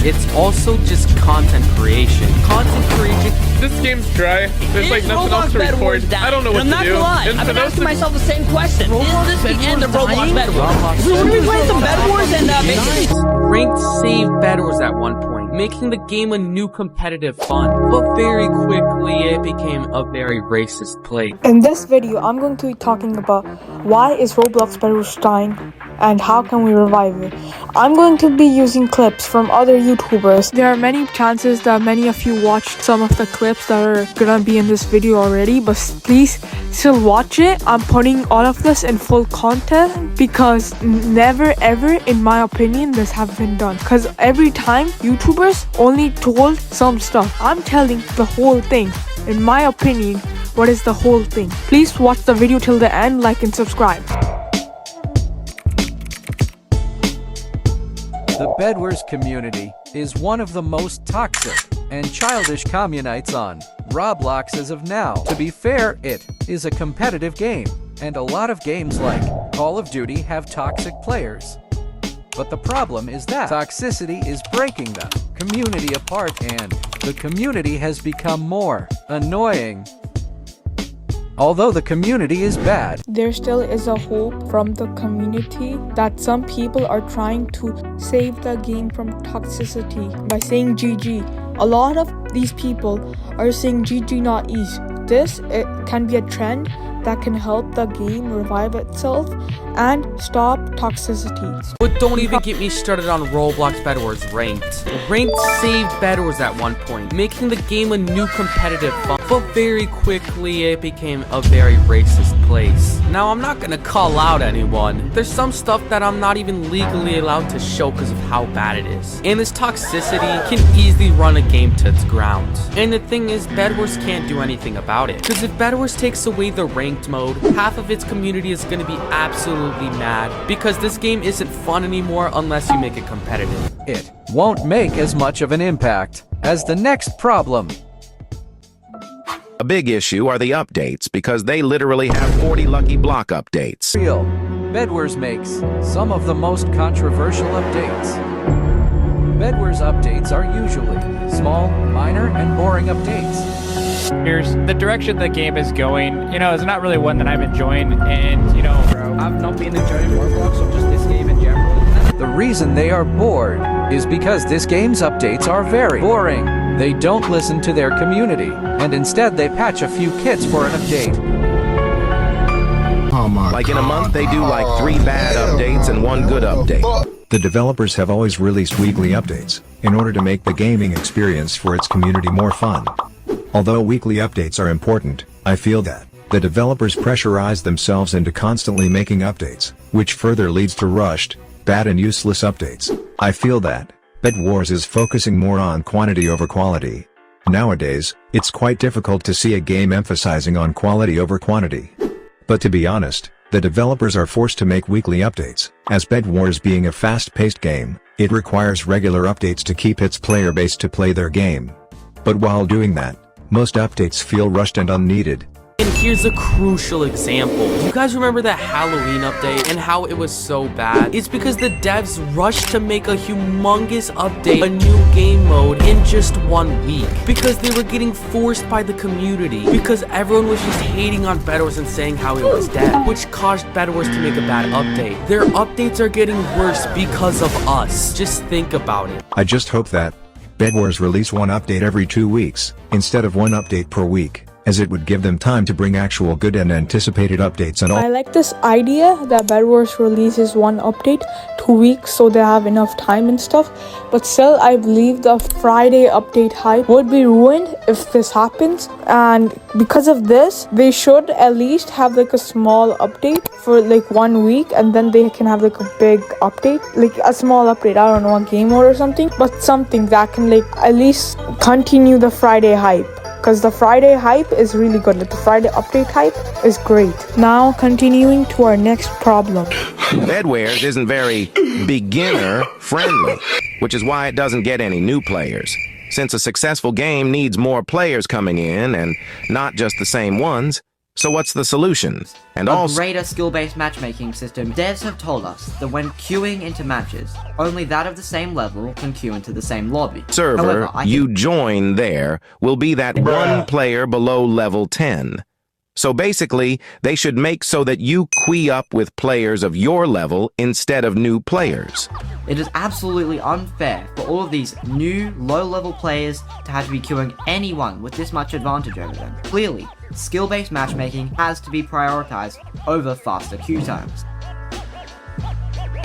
it's also just content creation. This game's dry. There's like nothing else to record. I don't know what to do. I'm not gonna lie. I've been asking myself the same question. Is this the end of Roblox Bedwars? So when we play some Bedwars and Ranked saved Bedwars at one point, making the game a new competitive fun. But very quickly, it became a very racist place. In this video, I'm going to be talking about why is Roblox Bedwars dying and how can we revive it. I'm going to be using clips from other YouTubers. There are many chances that many of you watched some of the clips that are gonna be in this video already, but please still watch it. I'm putting all of this in full content because never ever, in my opinion, this have been done. Because every time YouTubers only told some stuff. I'm telling the whole thing. In my opinion, what is the whole thing? Please watch the video till the end, like and subscribe. The Bedwars community is one of the most toxic and childish communities on Roblox as of now. To be fair, it is a competitive game, and a lot of games like Call of Duty have toxic players. But the problem is that toxicity is breaking the community apart, and the community has become more annoying. Although the community is bad, there still is a hope from the community that some people are trying to save the game from toxicity by saying GG. A lot of these people are saying GG not easy. This can be a trend that can help the game revive itself and stop toxicity. But don't even get me started on Roblox Bedwars Ranked. Ranked saved Bedwars at one point, making the game a new competitive fun. But very quickly, it became a very racist place. Now, I'm not gonna call out anyone. There's some stuff that I'm not even legally allowed to show because of how bad it is. And this toxicity can easily run a game to its ground. And the thing is, Bedwars can't do anything about it. Because if Bedwars takes away the ranked mode, half of its community is gonna be absolutely mad. Because this game isn't fun anymore unless you make it competitive. it won't make as much of an impact as the next problem. A big issue are the updates because they literally have 40 lucky block updates. Real Bedwars makes some of the most controversial updates. Bedwars updates are usually small, minor, and boring updates. Here's the direction the game is going, is not really one that I'm enjoying, and, I've not been enjoying Roblox or just this game in general. The reason they are bored is because this game's updates are very boring. They don't listen to their community, and instead they patch a few kits for an update. Oh my Like in a month, they do like 3 bad updates and 1 good update. The developers have always released weekly updates in order to make the gaming experience for its community more fun. Although weekly updates are important, I feel that the developers pressurize themselves into constantly making updates, which further leads to rushed, bad and useless updates. I feel that Bedwars is focusing more on quantity over quality. Nowadays, it's quite difficult to see a game emphasizing on quality over quantity. But to be honest, the developers are forced to make weekly updates, as Bedwars being a fast-paced game, it requires regular updates to keep its player base to play their game. But while doing that, most updates feel rushed and unneeded. And here's a crucial example. You guys remember that Halloween update and how it was so bad? It's because the devs rushed to make a humongous update, a new game mode, in just 1 week. Because they were getting forced by the community. Because everyone was just hating on Bedwars and saying how it was dead, which caused Bedwars to make a bad update. Their updates are getting worse because of us. Just think about it. I just hope that Bedwars release one update every 2 weeks, instead of one update per week, as it would give them time to bring actual good and anticipated updates and all. I like this idea that Bedwars releases one update 2 weeks so they have enough time and stuff, but still I believe the Friday update hype would be ruined if this happens, and because of this they should at least have like a small update for like 1 week, and then they can have like a big update, like a small update, I don't know, a game mode or something, but something that can like at least continue the Friday hype. Because the Friday hype is really good. Like the Friday update hype is great. Now continuing to our next problem. Bedwars isn't very beginner friendly, which is why it doesn't get any new players. Since a successful game needs more players coming in and not just the same ones, So what's the solution? And A also, greater skill-based matchmaking system. Devs have told us that when queuing into matches, only that of the same level can queue into the same lobby. server However, you join there will be that one player below level 10. So basically, they should make so that you queue up with players of your level instead of new players. It is absolutely unfair for all of these new, low-level players to have to be queuing anyone with this much advantage over them. Clearly, skill-based matchmaking has to be prioritized over faster queue times.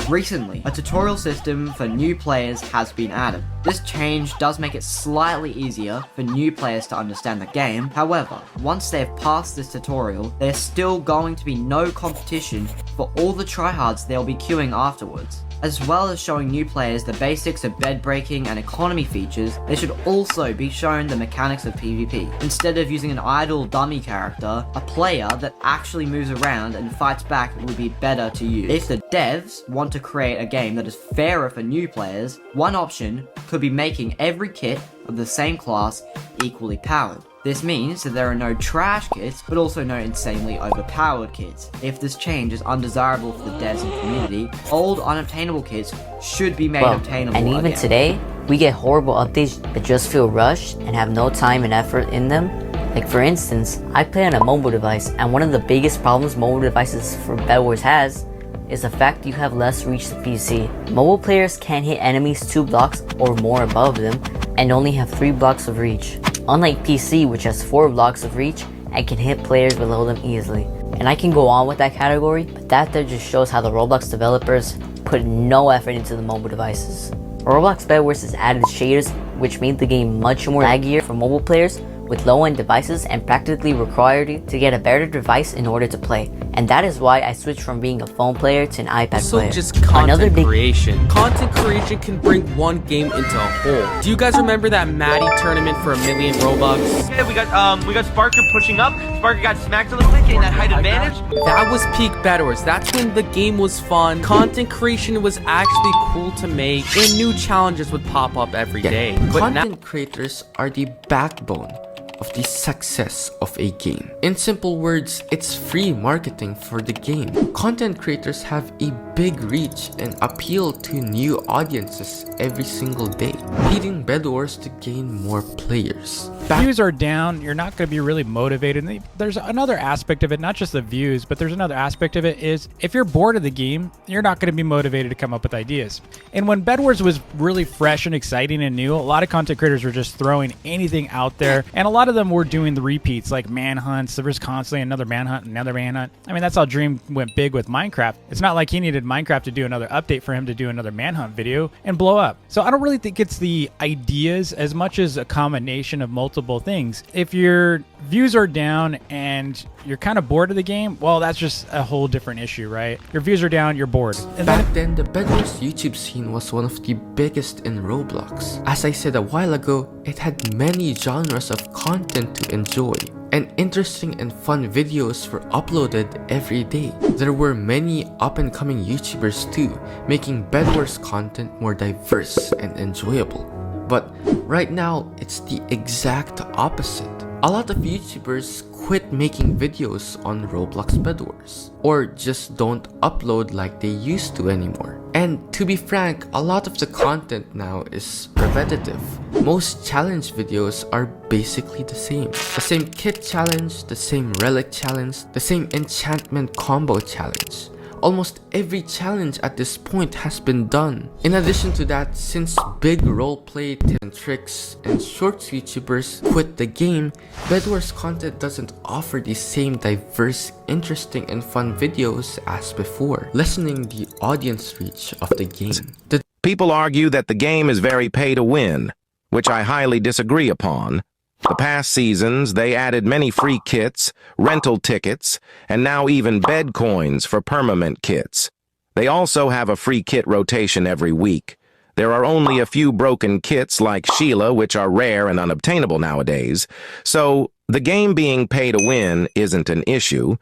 Recently, a tutorial system for new players has been added. This change does make it slightly easier for new players to understand the game. However, once they've passed this tutorial, there's still going to be no competition for all the tryhards they'll be queuing afterwards. As well as showing new players the basics of bed breaking and economy features, they should also be shown the mechanics of PvP. Instead of using an idle dummy character, a player that actually moves around and fights back would be better to use. If the devs want to create a game that is fairer for new players, one option could be making every kit of the same class equally powered. This means that there are no trash kits, but also no insanely overpowered kits. If this change is undesirable for the devs and community, old unobtainable kits should be made obtainable and even again. today, we get horrible updates that just feel rushed and have no time and effort in them. Like for instance, I play on a mobile device, and one of the biggest problems mobile devices for Bedwars has is the fact you have less reach to PC. Mobile players can't hit enemies 2 blocks or more above them, and only have 3 blocks of reach. Unlike PC, which has 4 blocks of reach and can hit players below them easily. And I can go on with that category, but that there just shows how the Roblox developers put no effort into the mobile devices. Roblox Bedwars has added shaders which made the game much more laggier for mobile players with low-end devices and practically required you to get a better device in order to play. And that is why I switched from being a phone player to an iPad player. So just content creation. Content creation can bring one game into a whole. Do you guys remember that Maddie tournament for 1 million Robux? Yeah, we got Sparker pushing up. Sparker got smacked a little bit, getting that height advantage. That was peak Bedwars. That's when the game was fun. Content creation was actually cool to make, and new challenges would pop up every day. But Content creators are the backbone of the success of a game. In simple words, it's free marketing for the game. Content creators have a big reach and appeal to new audiences every single day, leading Bedwars to gain more players. Views are down, you're not going to be really motivated. And there's another aspect of it, not just the views, but there's another aspect of it is if you're bored of the game, you're not going to be motivated to come up with ideas. And when Bedwars was really fresh and exciting and new, a lot of content creators were just throwing anything out there, and a lot of them were doing the repeats like manhunts. There was constantly another manhunt, another manhunt. I mean, that's how Dream went big with Minecraft. It's not like he needed Minecraft to do another update for him to do another manhunt video and blow up. So I don't really think it's the ideas as much as a combination of multiple things. If your views are down and you're kind of bored of the game, well, that's just a whole different issue, right? Your views are down, you're bored. And back then, the Bedwars YouTube scene was one of the biggest in Roblox. As I said a while ago, it had many genres of content to enjoy, and interesting and fun videos were uploaded every day. There were many up-and-coming YouTubers too, making Bedwars content more diverse and enjoyable. But right now, it's the exact opposite. A lot of YouTubers quit making videos on Roblox Bedwars, or just don't upload like they used to anymore. And to be frank, a lot of the content now is repetitive. Most challenge videos are basically the same. The same kit challenge, the same relic challenge, the same enchantment combo challenge. Almost every challenge at this point has been done. In addition to that, since big roleplay, tips and tricks, and shorts YouTubers quit the game, Bedwars content doesn't offer the same diverse, interesting, and fun videos as before, lessening the audience reach of the game. People argue that the game is very pay to win, which I highly disagree upon. The past seasons, they added many free kits, rental tickets, and now even bed coins for permanent kits. They also have a free kit rotation every week. There are only a few broken kits like Sheila, which are rare and unobtainable nowadays, so The game being pay to win isn't an issue.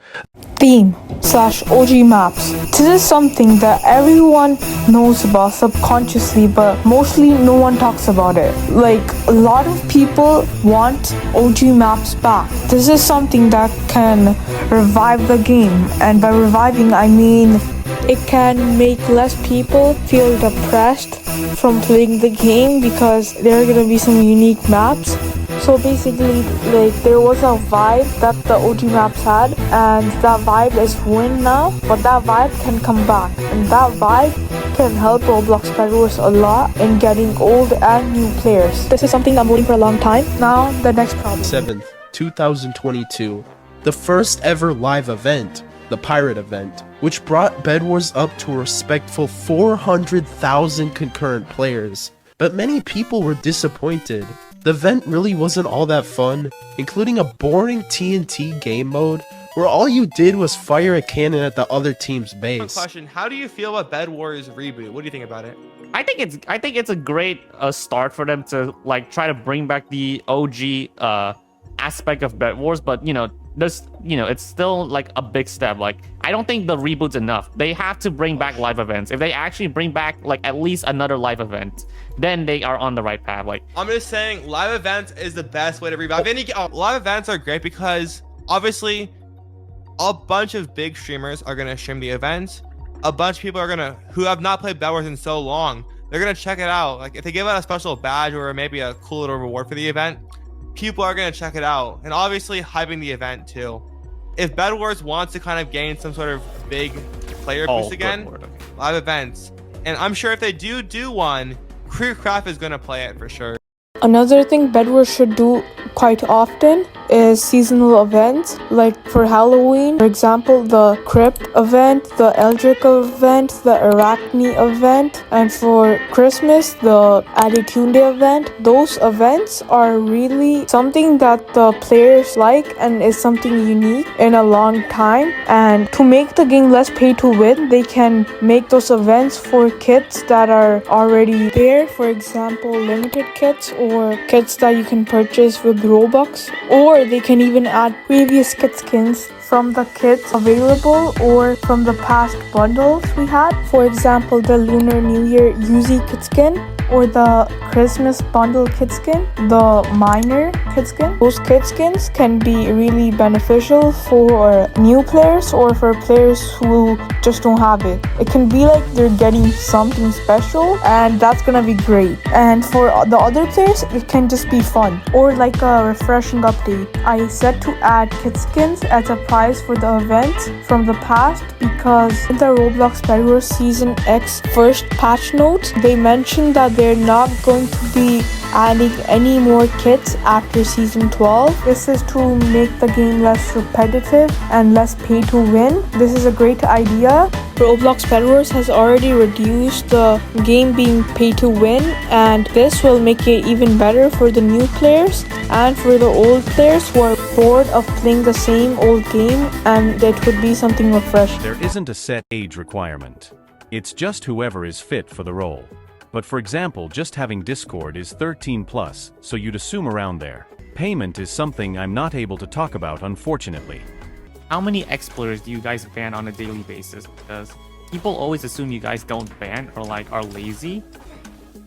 Theme/OG maps. This is something that everyone knows about subconsciously, but mostly no one talks about it. Like, a lot of people want OG maps back. This is something that can revive the game, and by reviving I mean it can make less people feel depressed from playing the game because there are gonna be some unique maps. So basically, like, there was a vibe that the OG maps had, and that vibe is ruined now, but that vibe can come back, and that vibe can help Roblox Bedwars a lot in getting old and new players. This is something I'm waiting for a long time. Now, the next problem. 7th, 2022, the first ever live event, the Pirate event, which brought Bedwars up to a respectful 400,000 concurrent players. But many people were disappointed. The event really wasn't all that fun, including a boring TNT game mode where all you did was fire a cannon at the other team's base. Question: how do you feel about Bed Wars reboot? What do you think about it? I think it's a great start for them to like try to bring back the OG aspect of Bed Wars, but it's still like a big step. Like, I don't think the reboot's enough. They have to bring back live events. If they actually bring back like at least another live event, then they are on the right path. Like, I'm just saying, live events is the best way to revive any. Live events are great because obviously a bunch of big streamers are gonna stream the events. A bunch of people are who have not played Bed Wars in so long, they're gonna check it out. Like, if they give out a special badge or maybe a cool little reward for the event, people are gonna check it out, and obviously hyping the event too. If Bed Wars wants to kind of gain some sort of big player boost again, live events, and I'm sure if they do one, Craft is gonna play it for sure. Another thing Bedwars should do quite often is seasonal events, like for Halloween, for example, the Crypt event, the Eldrical event, the Arachne event, and for Christmas, the Attitude Day event. Those events are really something that the players like and is something unique in a long time. And to make the game less pay to win, they can make those events for kits that are already there, for example, limited kits or kits that you can purchase with Robux, or they can even add previous kit skins from the kits available or from the past bundles we had. For example, the Lunar New Year Yuzi kit skin, or the Christmas bundle kit skin, the Miner kit skin. Those kit skins can be really beneficial for new players or for players who just don't have it. It can be like they're getting something special, and that's gonna be great. And for the other players, it can just be fun or like a refreshing update. I said to add kit skins as a prize for the events from the past because in the Roblox Bedwars Season X first patch notes, they mentioned that they're not going to be adding any more kits after Season 12. This is to make the game less repetitive and less pay to win. This is a great idea. Roblox Bedwars has already reduced the game being pay to win, and this will make it even better for the new players and for the old players who are bored of playing the same old game, and that would be something refreshing. There isn't a set age requirement. It's just whoever is fit for the role. But for example, just having Discord is 13 plus, so you'd assume around there. Payment is something I'm not able to talk about, unfortunately. how many exploiters do you guys ban on a daily basis? Because people always assume you guys don't ban or like are lazy.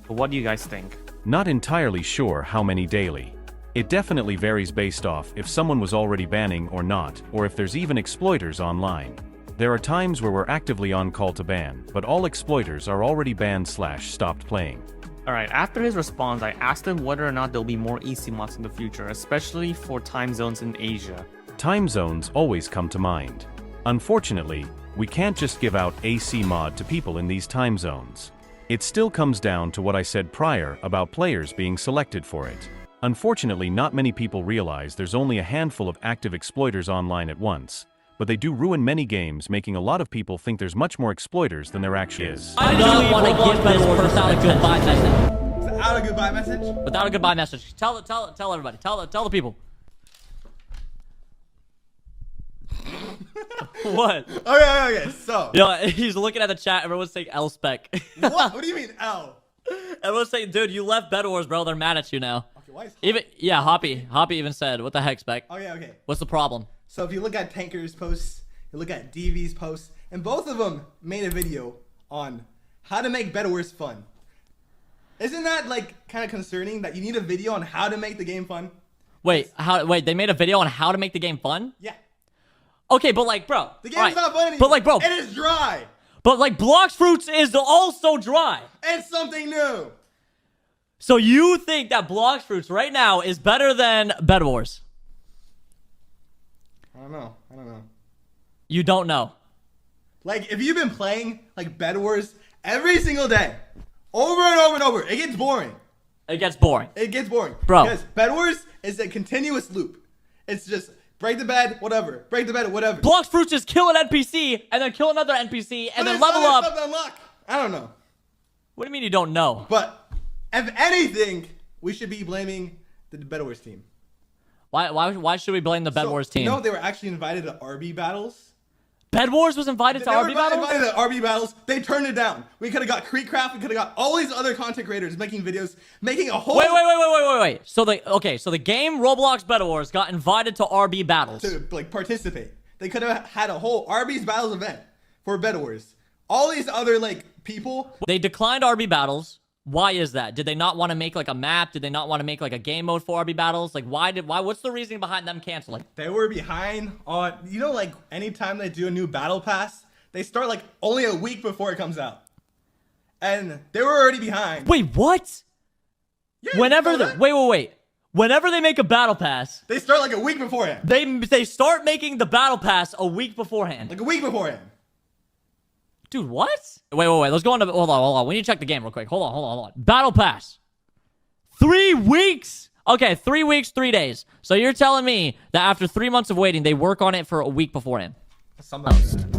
But what do you guys think? Not entirely sure how many daily. It definitely varies based off if someone was already banning or not, or if there's even exploiters online. There are times where we're actively on call to ban, but all exploiters are already banned/stopped playing. Alright, after his response, I asked him whether or not there'll be more AC mods in the future, especially for time zones in Asia. Time zones always come to mind. Unfortunately, we can't just give out AC mod to people in these time zones. It still comes down to what I said prior about players being selected for it. Unfortunately, not many people realize there's only a handful of active exploiters online at once, but they do ruin many games, making a lot of people think there's much more exploiters than there actually is. I don't want to give this person a goodbye message. Without a goodbye message? Without a goodbye message. Tell everybody. Tell the people. What? Okay, so. Yo, he's looking at the chat. Everyone's saying L spec. What? What do you mean L? Everyone's saying, dude, you left Bedwars, bro. They're mad at you now. Why is Even Hoppy even said, "What the heck, Spec? Okay. What's the problem?" So if you look at Tanker's posts, you look at DV's posts, and both of them made a video on how to make Bedwars fun. Isn't that like kind of concerning that you need a video on how to make the game fun? Wait, they made a video on how to make the game fun? Yeah. Okay, but like, bro, the game's not fun anymore. But like, bro, it is dry. But like, Blox Fruits is also dry. It's something new. So you think that Blox Fruits right now is better than Bedwars? I don't know. You don't know. Like, if you've been playing like Bedwars every single day, over and over and over, it gets boring. It gets boring. Bro. Because Bedwars is a continuous loop. It's just break the bed, whatever. Break the bed, whatever. Blox Fruits just kill an NPC and then kill another NPC and then level up. Stuff to unlock. I don't know. What do you mean you don't know? But if anything, we should be blaming the Bedwars team. Why should we blame the Bedwars team? No, they were actually invited to RB battles. Bedwars was invited to RB battles? Invited to RB battles. They turned it down. We could have got Creekcraft. We could have got all these other content creators making videos, making a whole. Wait. So the game Roblox Bedwars got invited to RB battles to like participate. They could have had a whole RB's battles event for Bedwars. All these other like people. They declined RB battles. Why is that? Did they not want to make like a map? Did they not want to make like a game mode for RB battles? Like why? What's the reasoning behind them canceling? They were behind on, like anytime they do a new battle pass, they start like only a week before it comes out. And they were already behind. Wait, what? Yeah, wait. Whenever they make a battle pass, they start like a week beforehand. They start making the battle pass a week beforehand. Like a week beforehand. Dude, what? Wait. Let's go on to... Hold on. We need to check the game real quick. Hold on. Battle Pass. 3 weeks? Okay, 3 weeks, 3 days. So you're telling me that after 3 months of waiting, they work on it for a week beforehand?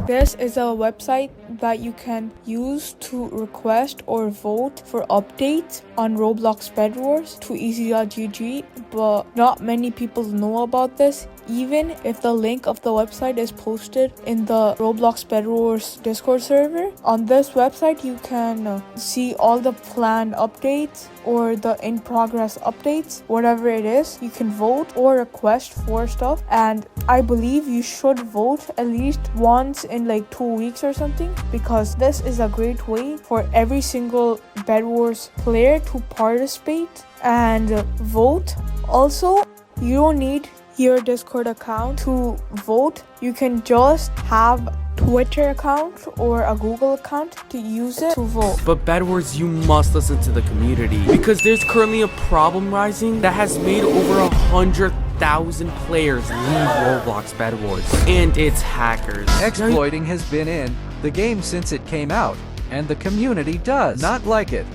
This is a website that you can use to request or vote for updates on Roblox Bedwars to easy.gg, but not many people know about this, even if the link of the website is posted in the Roblox Bedwars Discord server. On this website, you can see all the planned updates or the in-progress updates, whatever it is. You can vote or request for stuff, and I believe you should vote at least once in like 2 weeks or something, because this is a great way for every single Bedwars player to participate and vote. Also, you don't need your Discord account to vote. You can just have Twitter account or a Google account to use it to vote. But Bedwars, you must listen to the community, because there's currently a problem rising that has made over 100,000 players leave Roblox Bedwars, and it's hackers. Exploiting has been in the game since it came out, and the community does not like it.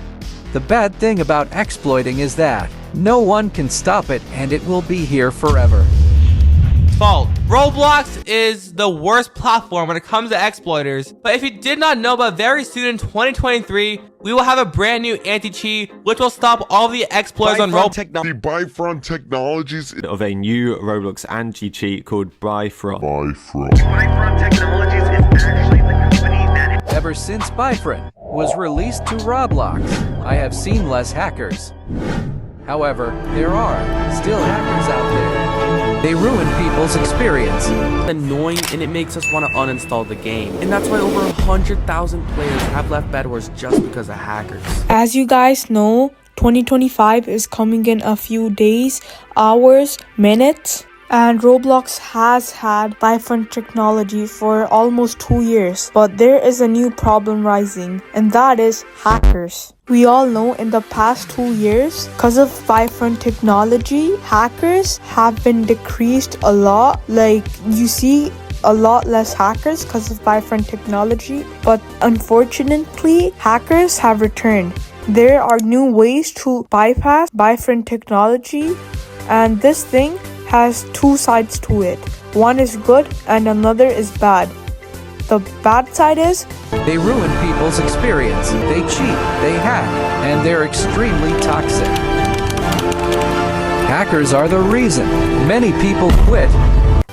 The bad thing about exploiting is that no one can stop it, and it will be here forever. Fault. Roblox is the worst platform when it comes to exploiters. But if you did not know, but very soon in 2023, we will have a brand new anti-cheat which will stop all the exploiters on Roblox. The Bifront Technologies of a new Roblox anti-cheat called Bifront. Bifront Technologies is actually the company that... Ever since Bifront was released to Roblox, I have seen less hackers. However, there are still hackers out there. They ruin people's experience. It's annoying, and it makes us want to uninstall the game. And that's why over 100,000 players have left Bedwars just because of hackers. As you guys know, 2025 is coming in a few days, hours, minutes. And Roblox has had Bifront technology for almost 2 years, but there is a new problem rising, and that is hackers. We all know in the past 2 years, because of Bifront technology, hackers have been decreased a lot. Like, you see a lot less hackers because of Bifront technology, but unfortunately, hackers have returned. There are new ways to bypass Bifront technology, and this thing has two sides to it. One is good and another is bad. The bad side is they ruin people's experience, they cheat, they hack, and they're extremely toxic. Hackers are the reason many people quit.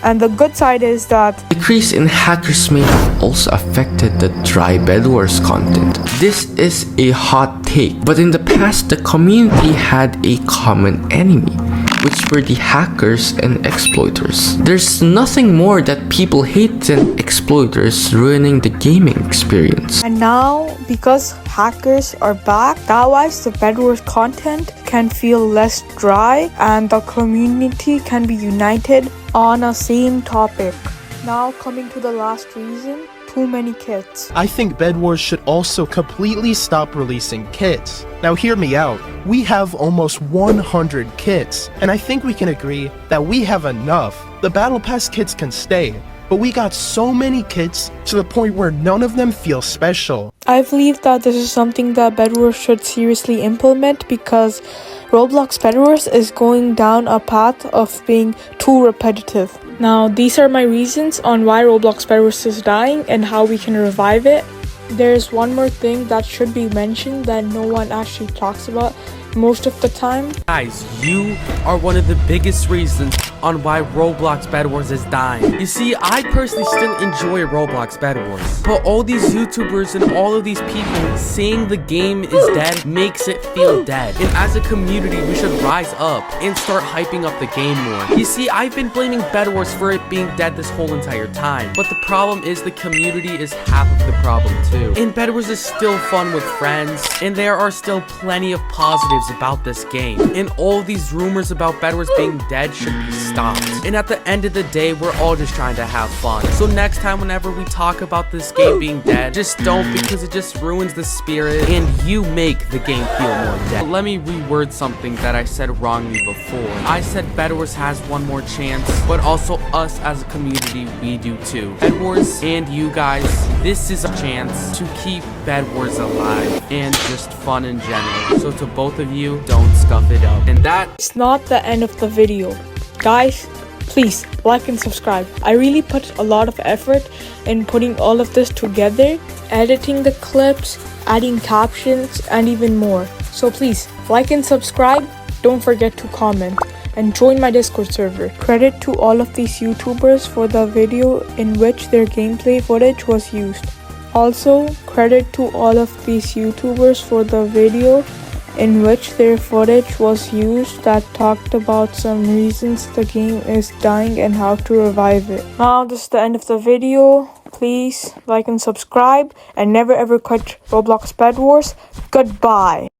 And the good side is that Decrease in hackers may have also affected the dry Bedwars content. This is a hot take, but in the past the community had a common enemy, which were the hackers and exploiters. There's nothing more that people hate than exploiters ruining the gaming experience. And now, because hackers are back, that wise the Bedwars content can feel less dry and the community can be united on a same topic. Now coming to the last reason, too many kits. I think Bedwars should also completely stop releasing kits. Now hear me out. We have almost 100 kits, and I think we can agree that we have enough. The Battle Pass kits can stay, but we got so many kits to the point where none of them feel special. I believe that this is something that Bedwars should seriously implement because Roblox Bedwars is going down a path of being too repetitive. Now, these are my reasons on why Roblox Bedwars is dying and how we can revive it. There's one more thing that should be mentioned that no one actually talks about most of the time. Guys, you are one of the biggest reasons on why Roblox Bedwars is dying. You see, I personally still enjoy Roblox Bedwars, but all these YouTubers and all of these people saying the game is dead makes it feel dead. And as a community, we should rise up and start hyping up the game more. You see, I've been blaming Bedwars for it being dead this whole entire time, but the problem is the community is half of the problem too. And Bedwars is still fun with friends, and there are still plenty of positives about this game, and all these rumors about Bedwars being dead should be stopped. And at the end of the day, we're all just trying to have fun. So next time whenever we talk about this game being dead, just don't, because it just ruins the spirit and you make the game feel more dead. Let me reword something that I said wrongly before. I said Bedwars has one more chance, but also us as a community, we do too. Bedwars and you guys, this is a chance to keep Bedwars alive and just fun in general. So to both of you, don't scuff it up. And It's not the end of the video. Guys, please like and subscribe. I really put a lot of effort in putting all of this together, editing the clips, adding captions, and even more. So please like and subscribe. Don't forget to comment and join my Discord server. Credit to all of these YouTubers for the video in which their gameplay footage was used. Also, credit to all of these YouTubers for the video in which their footage was used that talked about some reasons the game is dying and how to revive it. Now this is the end of the video. Please like and subscribe and never ever quit Roblox Bedwars. Goodbye.